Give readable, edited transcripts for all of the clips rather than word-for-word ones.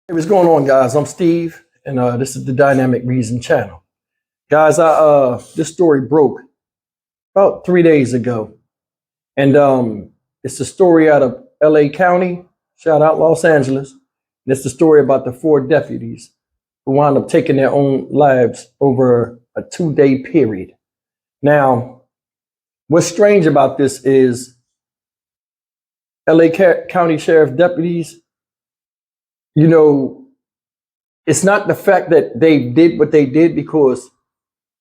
Hey, what's going on, guys? I'm Steve, and this is the Dynamic Reason channel. Guys, this story broke about 3 days ago, and it's the story out of LA County, shout out Los Angeles. And it's the story about the 4 deputies who wound up taking their own lives over a 2-day period. Now, what's strange about this is LA County Sheriff deputies, it's not the fact that they did what they did because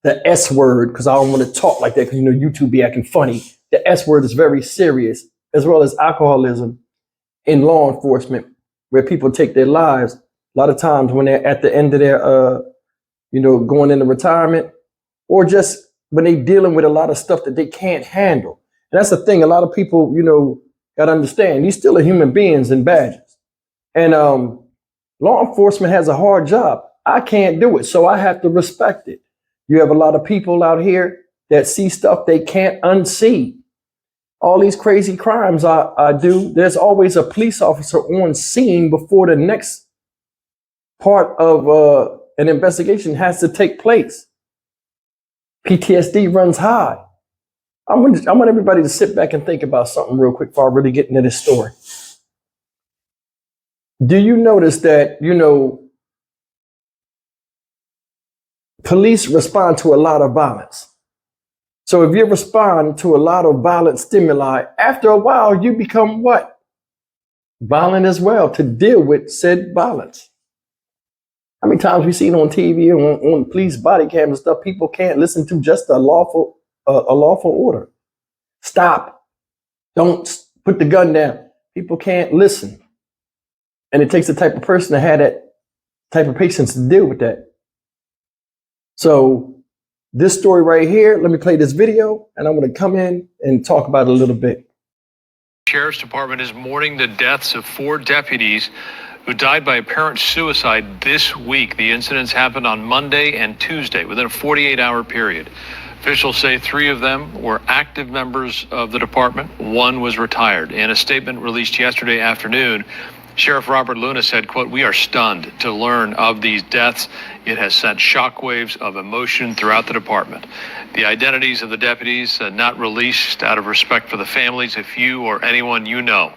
the S word, because I don't want to talk like that because YouTube be acting funny. The S word is very serious, as well as alcoholism in law enforcement, where people take their lives. A lot of times when they're at the end of their, going into retirement, or just when they're dealing with a lot of stuff that they can't handle. And that's the thing. A lot of people, got to understand, these still are human beings and badges. And law enforcement has a hard job. I can't do it, so I have to respect it. You have a lot of people out here that see stuff they can't unsee. All these crazy crimes I do, there's always a police officer on scene before the next part of an investigation has to take place. PTSD runs high. I want everybody to sit back and think about something real quick before I really get into this story. Do you notice that, police respond to a lot of violence? So if you respond to a lot of violent stimuli, after a while, you become what? Violent as well, to deal with said violence. How many times we've seen on TV and on police body cams and stuff, people can't listen to just a lawful order. Stop. Don't put the gun down. People can't listen. And it takes the type of person to have that type of patience to deal with that. So this story right here, let me play this video, and I'm going to come in and talk about it a little bit. Sheriff's Department is mourning the deaths of 4 deputies who died by apparent suicide this week. The incidents happened on Monday and Tuesday within a 48-hour period. Officials say 3 of them were active members of the department. 1 was retired. In a statement released yesterday afternoon, Sheriff Robert Luna said, quote, "We are stunned to learn of these deaths. It has sent shockwaves of emotion throughout the department. The identities of the deputies not released out of respect for the families. If you or anyone you know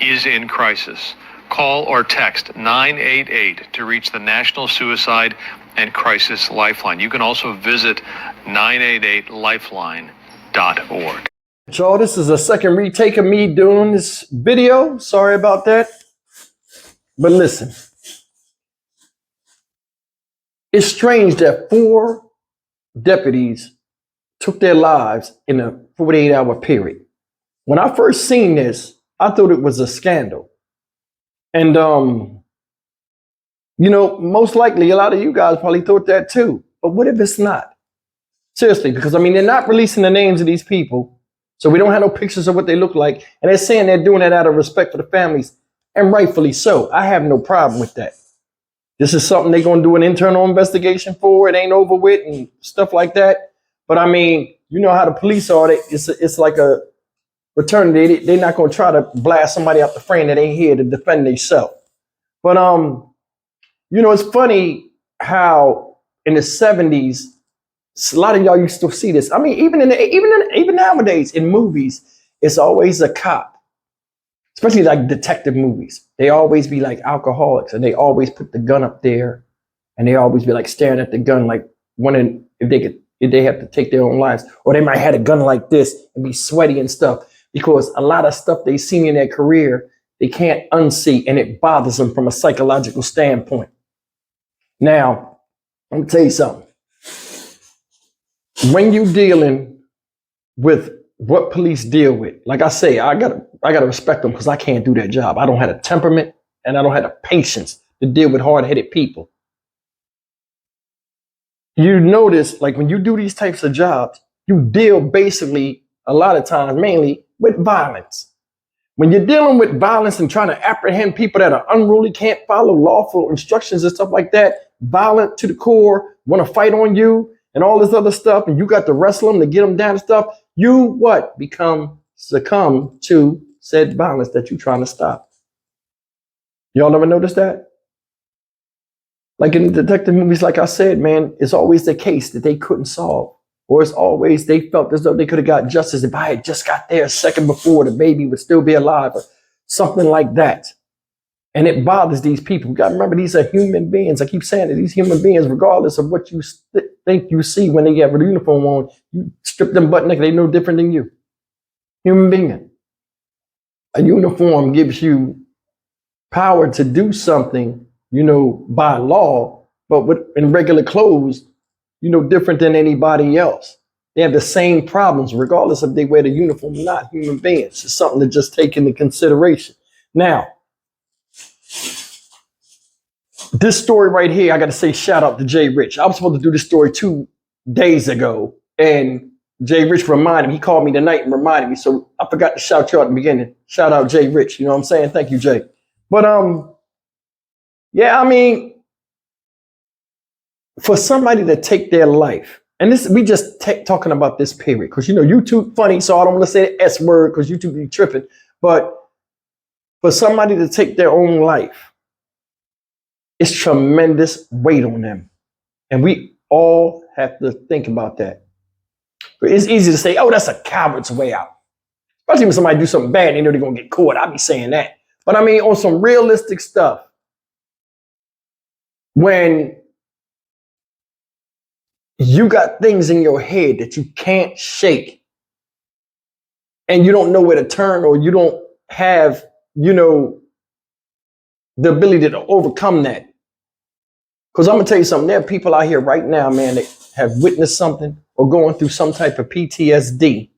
is in crisis, call or text 988 to reach the National Suicide and Crisis Lifeline. You can also visit 988lifeline.org. So this is a second retake of me doing this video. Sorry about that. But listen, it's strange that 4 deputies took their lives in a 48-hour period. When I first seen this, I thought it was a scandal. And, most likely a lot of you guys probably thought that too. But what if it's not? Seriously, because they're not releasing the names of these people. So we don't have no pictures of what they look like. And they're saying they're doing it out of respect for the families. And rightfully so. I have no problem with that. This is something they're going to do an internal investigation for. It ain't over with and stuff like that. But you know how the police are. It's like a fraternity. They're not going to try to blast somebody out the frame that ain't here to defend themselves. But, it's funny how in the 70s, a lot of y'all used to see this. Even nowadays in movies, it's always a cop. Especially like detective movies. They always be like alcoholics, and they always put the gun up there, and they always be like staring at the gun, like wondering if they have to take their own lives, or they might have a gun like this and be sweaty and stuff, because a lot of stuff they seen in their career, they can't unsee, and it bothers them from a psychological standpoint. Now, let me tell you something. When you dealing with what police deal with, like I say, I gotta respect them because I can't do that job. I don't have the temperament and I don't have the patience to deal with hard-headed people. You notice, like when you do these types of jobs, you deal basically a lot of times mainly with violence. When you're dealing with violence and trying to apprehend people that are unruly, can't follow lawful instructions and stuff like that, violent to the core, want to fight on you and all this other stuff, and you got to wrestle them to get them down and stuff, you what? Succumb to said violence that you're trying to stop. Y'all never noticed that? Like in the detective movies, like I said, man, it's always the case that they couldn't solve. Or it's always they felt as though they could have got justice if I had just got there a second before, the baby would still be alive or something like that. And it bothers these people. You got to remember, these are human beings. I keep saying that these human beings, regardless of what you think you see when they have a uniform on, you strip them butt naked, they're no different than you. Human being. A uniform gives you power to do something, by law, but in regular clothes, different than anybody else. They have the same problems, regardless if they wear the uniform or not. Human beings. It's something to just take into consideration. Now, this story right here, I got to say shout out to Jay Rich. I was supposed to do this story 2 days ago, and Jay Rich reminded me. He called me tonight and reminded me, so I forgot to shout you out at the beginning. Shout out Jay Rich. You know what I'm saying? Thank you, Jay. But yeah, I mean, for somebody to take their life, and this we just talking about this period, because YouTube funny, so I don't want to say the S word because YouTube be tripping. But for somebody to take their own life, it's tremendous weight on them. And we all have to think about that. But it's easy to say, oh, that's a coward's way out. Especially when somebody do something bad, they know they're going to get caught. I'll be saying that. But I mean, on some realistic stuff, when you got things in your head that you can't shake and you don't know where to turn, or you don't have, the ability to overcome that. Because I'm going to tell you something. There are people out here right now, man, that have witnessed something or going through some type of PTSD.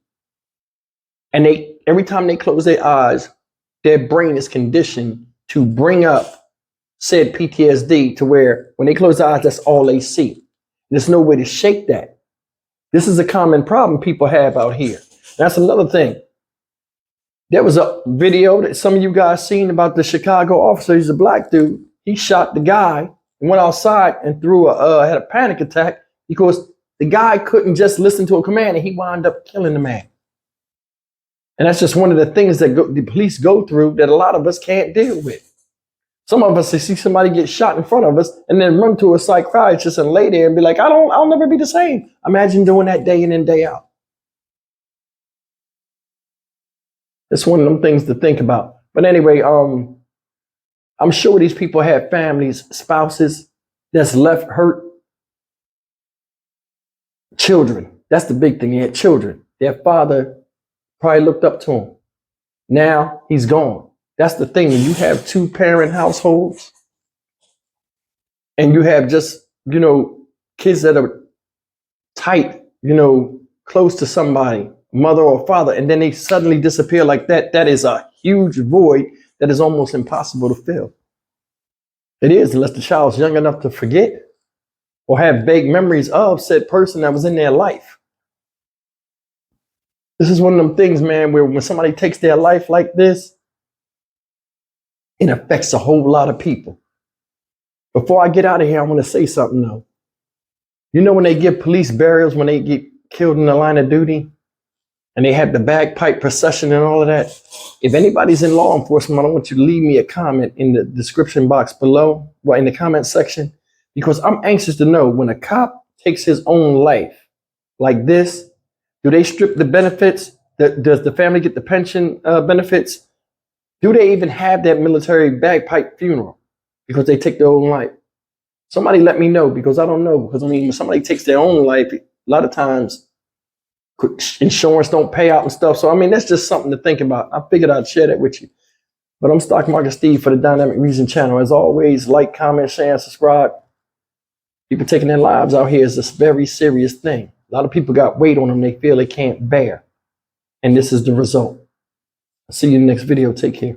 And every time they close their eyes, their brain is conditioned to bring up said PTSD to where when they close their eyes, that's all they see. There's no way to shake that. This is a common problem people have out here. That's another thing. There was a video that some of you guys seen about the Chicago officer. He's a black dude. He shot the guy and went outside and had a panic attack because the guy couldn't just listen to a command, and he wound up killing the man. And that's just one of the things that the police go through that a lot of us can't deal with. Some of us, they see somebody get shot in front of us and then run to a psychiatrist and lay there and be like, I'll never be the same. Imagine doing that day in and day out. It's one of them things to think about. But anyway, I'm sure these people have families, spouses that's left hurt. Children. That's the big thing. They had children. Their father probably looked up to him. Now he's gone. That's the thing. When you have 2-parent households and you have just, kids that are tight, close to somebody, mother or father, and then they suddenly disappear like that, that is a huge void that is almost impossible to fill. It is, unless the child's young enough to forget or have vague memories of said person that was in their life. This is one of them things, man, where when somebody takes their life like this, it affects a whole lot of people. Before I get out of here, I want to say something though. When they give police burials, when they get killed in the line of duty, and they have the bagpipe procession and all of that, if anybody's in law enforcement, I want you to leave me a comment in the description box below, or in the comment section, because I'm anxious to know, when a cop takes his own life like this, do they strip the benefits? Does the family get the pension benefits? Do they even have that military bagpipe funeral because they take their own life? Somebody let me know, because I don't know. Because when somebody takes their own life, a lot of times insurance don't pay out and stuff. So that's just something to think about. I figured I'd share that with you. But I'm Stock Market Steve for the Dynamic Reason channel. As always, like, comment, share, and subscribe. People taking their lives out here is a very serious thing. A lot of people got weight on them they feel they can't bear. And this is the result. I'll see you in the next video. Take care.